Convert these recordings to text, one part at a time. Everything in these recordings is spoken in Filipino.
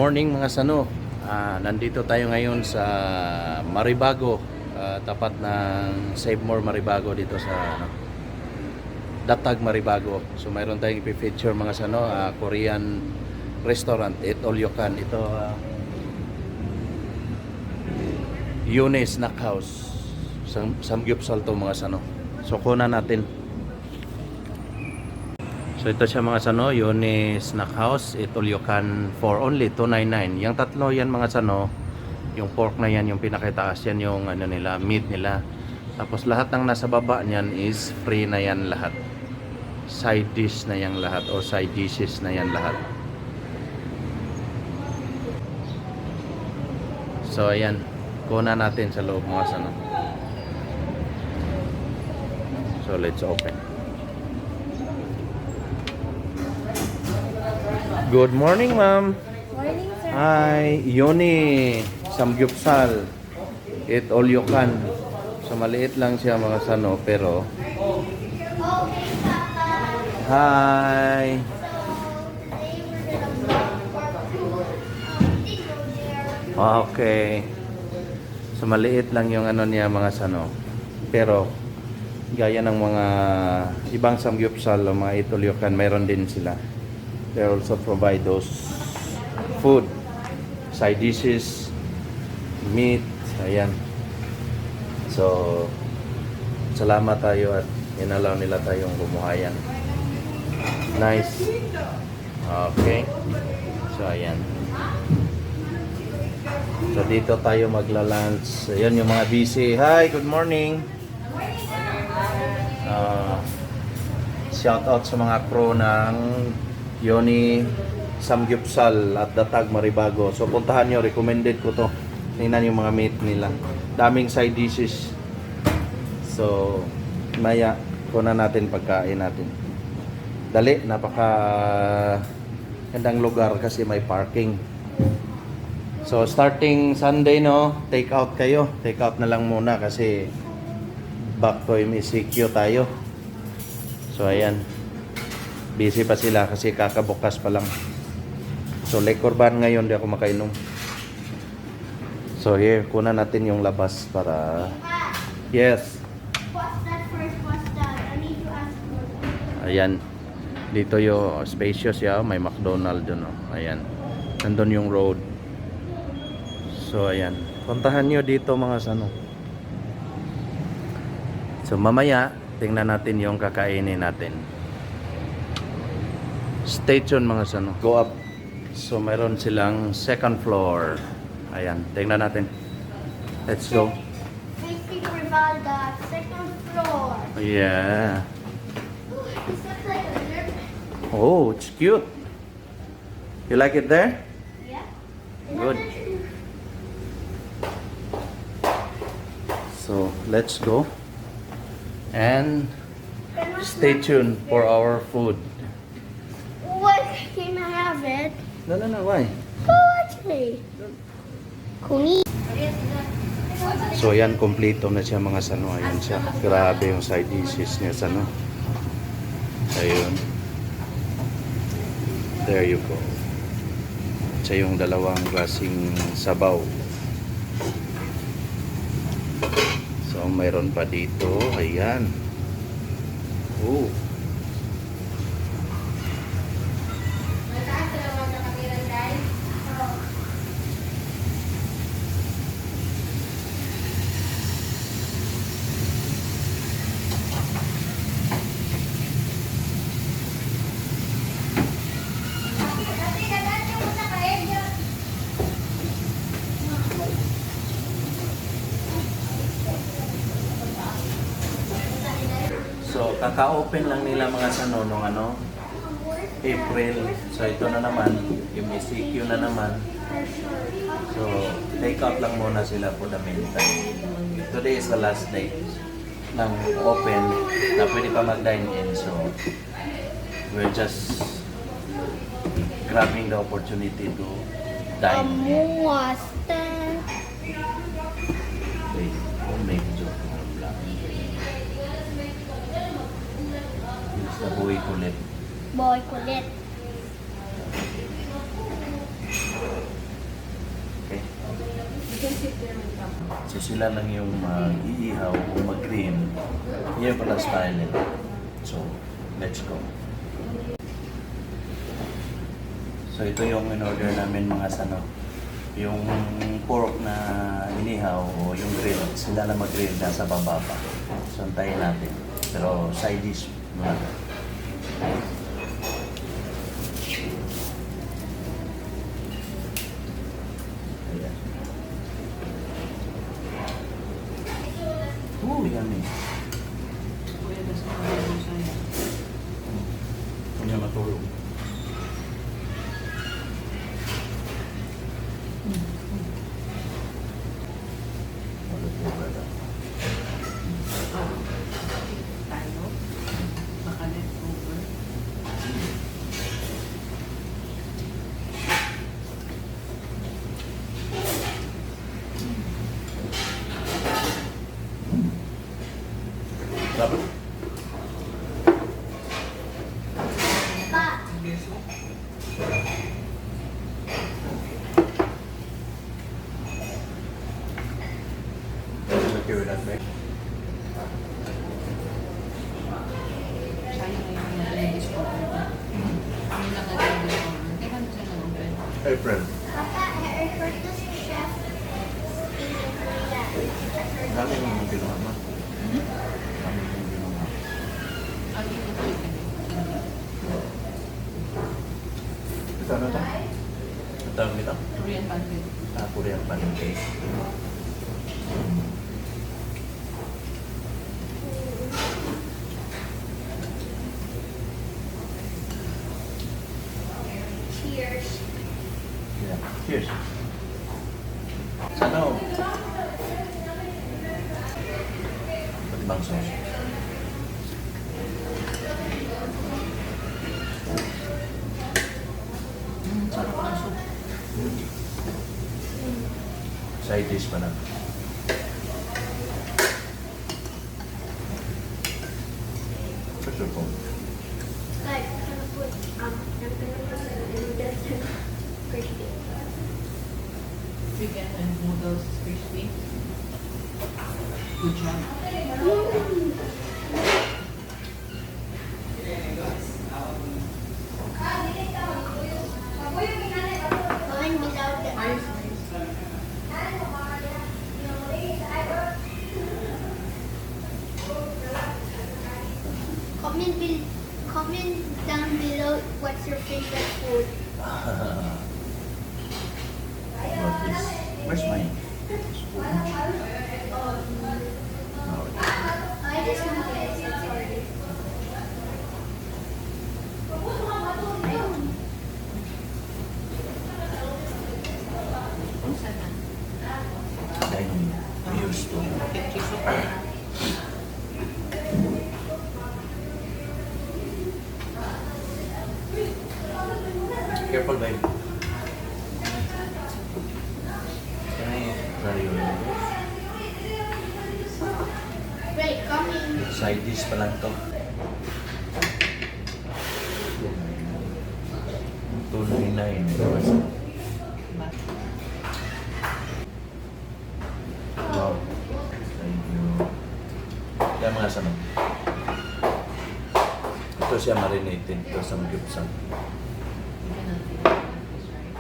morning mga sano. Nandito tayo ngayon sa Maribago, tapat ng Save More Maribago dito sa Datag Maribago. So mayroon tayong i-feature mga sano, Korean restaurant, Eat All You Can. Ito Yone Snack House. Samgyupsal to mga sano. So kunan natin. So ito siya mga sano, Yone Snack House, Eat All You Can for only $2.99. Yung tatlo yan mga sano, yung pork na yan, yung pinakitaas yan, yung ano nila, meat nila. Tapos lahat ng nasa baba niyan is free na yan lahat. Side dish na yan lahat o side dishes na yan lahat. So ayan, kuna natin sa loob mga sano. So let's open. Good morning, ma'am. Morning, sir. Hi, Yone Samgyupsal. Eat All You Can. So maliit lang siya mga sano, pero hi. Okay. So maliit lang yung ano niya mga sano, pero gaya ng mga ibang samgyupsal o mga Eat All You Can, mayroon din sila. They also provide those food, side dishes, meat, ayan. So, salamat tayo at inalaw nila tayong bumuhayan. Nice. Okay. So, ayan. So, dito tayo magla-lunch. Ayan yung mga busy. Hi, good morning. Shout out sa mga crew ng Yone Samgyupsal at Datag Maribago. So puntahan nyo, recommended ko to. Tingnan yung mga meat nila. Daming side dishes. So maya kunan natin pagkain natin. Dali, napaka gandang lugar kasi may parking. So starting Sunday no, take out kayo. Take out na lang muna kasi back to MSQ tayo. So ayan. Busy pa sila kasi kakabukas pa lang. So liquor ban ngayon, di ako makainom. So here, kunan natin yung labas para... Yes. What's that first? What's that? I need to ask you. Ayan. Dito yung spacious ya, may McDonald's doon. Oh. Ayan. Nandun yung road. So ayan. Puntahan nyo dito mga sano. So mamaya, tingnan natin yung kakainin natin. Stay tuned mga sano. Go up. So mayroon silang second floor. Ayan, tingnan natin. Let's go. Facing Rivalda, second floor. Yeah. Is that like a dirt? Oh, it's cute. You like it there? Yeah. Good. So let's go. And stay tuned for our food. What? Can I have it? No, why? Oh, actually. Kuni. So yan, kompleto na siya mga sano. Ayan siya. Grabe yung side dishes niya sano. Ayun. There you go. Siya yung dalawang klaseng sabaw. So mayroon pa dito. Ayan. Oh. So, kaka-open lang nila mga sano nung ano, April. So, ito na naman, yung MSQ na naman. So, take out lang muna sila for the meantime. Today is the last day ng open na pwede pa mag-dine in. So, we're just grabbing the opportunity to dine in. Wait, medyo black. Sa buhay kulit. Boy kulit. So sila lang yung mag-iihaw o mag-green. Yan pala style nila. So, let's go. So ito yung in-order namin mga sano. Yung pork na inihaw o yung grill, sila lang mag-grill nasa baba pa. So antayin natin. Pero side dish muna. Ayan. Yummy. Kuya, basta ako sa'yo. Kanya matulog. Tayo. Baka leftover. Sabi? Pa, Yes, mo? Okay with that, right? Sayang ngayon na na-discover ko. Yung naka-discover. Kailan siya na-open? April. Papa, I heard this chef in Korea. Dami yung ginawa mo. Dami yung ginawa. Ano yung chicken? Ito ano to? Ang tawag nito? Korean pancake. Korean pancake. Cheers. Yeah. Cheers. Sana oh. Pati bang sauce? Sarap ng soup. Side dish pa na. For sure po. Like, I'm gonna put noodles and crispy. Chicken and noodles crispy. Good job. Mine without the ice. Comment down below what's your favorite food. About this. Where's mine? No. I just want to get some sorry. Kung saan na? I'm used to. Kimchi soup na. Careful, babe. Can I try your Great, coming. side dish pa lang to? $2.99. Wow. Thank you. Kaya mga sanong. Ito siya marinated. Ito sa gyupsum. Even on the is right.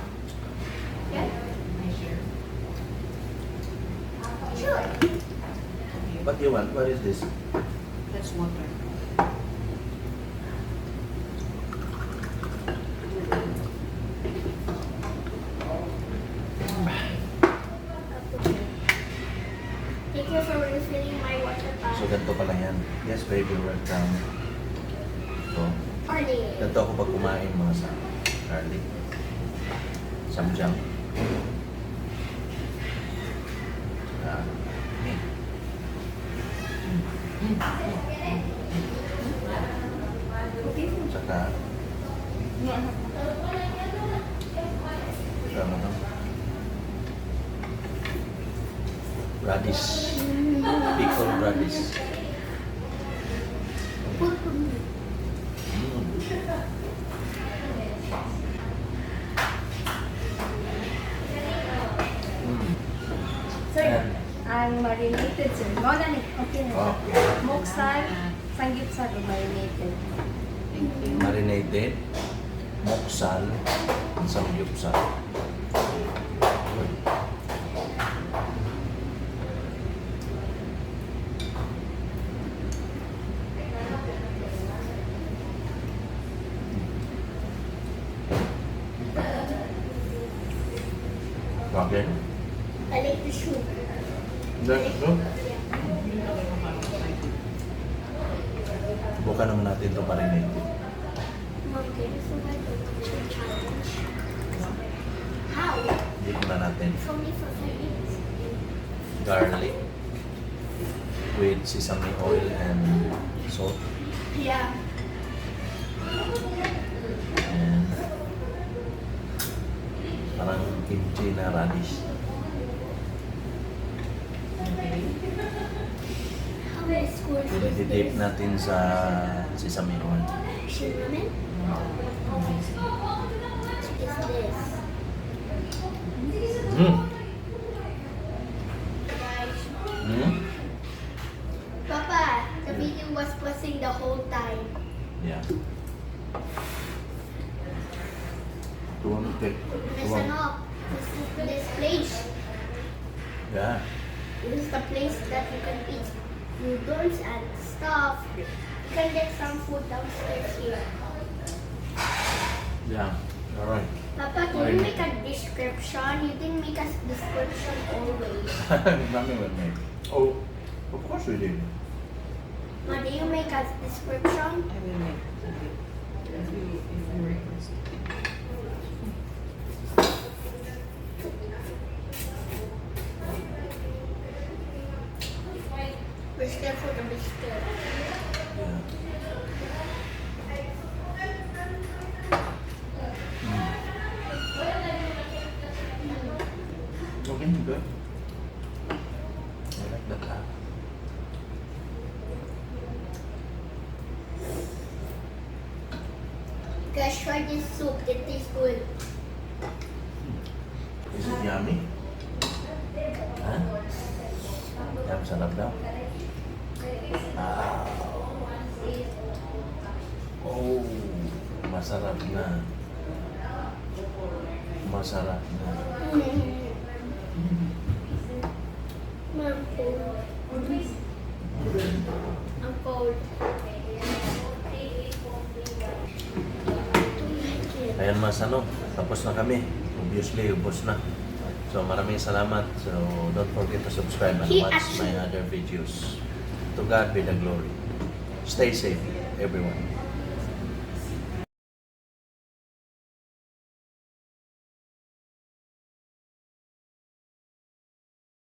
Yeah, I share. sure. What do you want? What is this? That's water. Thank you for refilling my water So, bottle. ganito pala yan. Yes, baby, welcome. Ito. Party. Ganito ako pag kumain mga sa garlic. Samjang. Meat. Saka, ano to? Radish. Pickled radish. Mm. Mm. Sir, Yan. I marinated, sir. Mo na ni. Okay na. Oh. Moksal, sanggipsal, marinated. Thank you. Marinated, moksal, samgyupsal. Okay. I like the soup. That's good. Subukan naman natin ito marinated. Okay, so I go to the challenge. How? Hindi na natin It's only for 5 minutes. garlic with sesame oil and salt Yeah. and parang kimchi na radish. Okay. How many schools is Dinidip this? natin sa sesame oil. Cinnamon? What is this? Mm. Guys. Mm? Papa, the video was pressing the whole time. Yeah. Tuwang cake. Listen up. This is this place. Yeah. This is the place that you can eat noodles and stuff. You can get some food downstairs here. Yeah. Alright. Papa, can you make a description? You didn't make a description always. Mommy will make. Oh, of course we did. Ma, do you make a description? I will make a bit. If you request. Biscuit for the biscuit. Yeah. Okay, good. I like that half. Guys, try this soup. It tastes good. Is it yummy? Ha? Yum, sarap daw. Ah. Oh, masarap na. Masarap na. I'm cold. I'm cold. Ayan mas ano, tapos na kami. Obviously, ubos na. So maraming salamat. So don't forget to subscribe and He watch actually- my other videos. To God be the glory. Stay safe, everyone.